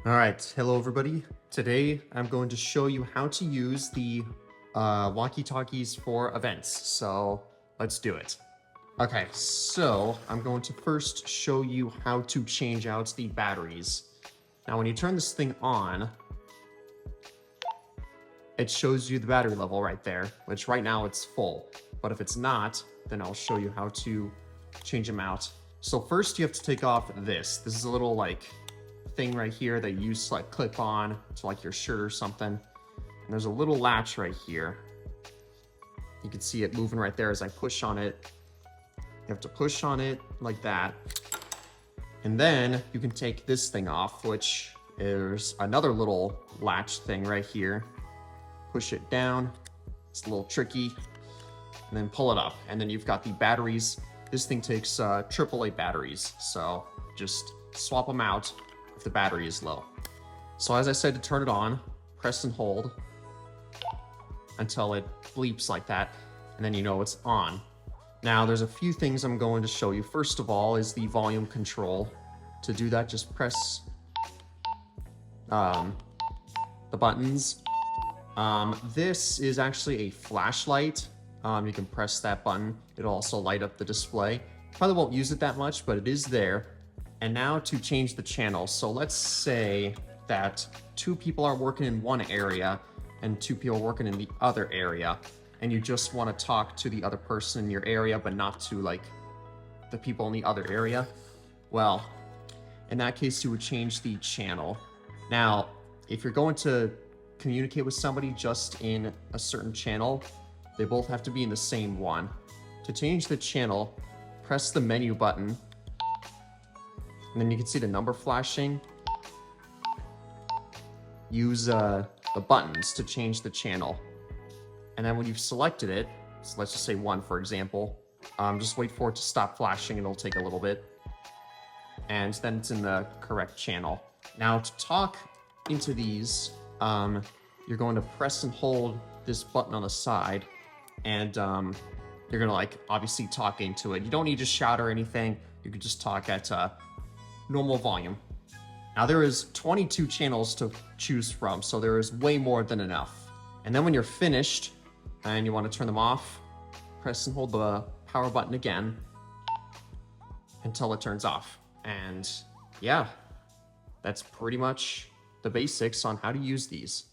All right, hello everybody. Today I'm going to show you how to use the walkie-talkies for events. So let's do it. Okay, so I'm going to first show you how to change out the batteries. Now when you turn this thing on, it shows you the battery level right there, which right now it's full. But if it's not, then I'll show you how to change them out. So first you have to take off this. This is a little thing right here that you use to clip on to like your shirt or something. And there's a little latch right here. You can see it moving right there as I push on it. You have to push on it like that. And then you can take this thing off, which is another little latch thing right here. Push it down. It's a little tricky. And then pull it up. And then you've got the batteries. This thing takes AAA batteries. So just swap them out if the battery is low. So as I said, to turn it on, press and hold until it bleeps like that, and then you know it's on. Now there's a few things I'm going to show you. First of all is the volume control. To do that, just press the buttons. This is actually a flashlight. You can press that button. It'll also light up the display. Probably won't use it that much, but it is there. And now to change the channel. So let's say that two people are working in one area and two people are working in the other area, and you just want to talk to the other person in your area, but not to the people in the other area. Well, in that case, you would change the channel. Now, if you're going to communicate with somebody just in a certain channel, they both have to be in the same one. To change the channel, press the menu button, and then you can see the number flashing. Use the buttons to change the channel. And then when you've selected it, so let's just say 1, for example, just wait for it to stop flashing. It'll take a little bit. And then it's in the correct channel. Now to talk into these, you're going to press and hold this button on the side, and you're gonna obviously talk into it. You don't need to shout or anything. You can just talk at normal volume. Now there is 22 channels to choose from, so there is way more than enough. And then when you're finished and you want to turn them off, press and hold the power button again until it turns off. And yeah, that's pretty much the basics on how to use these.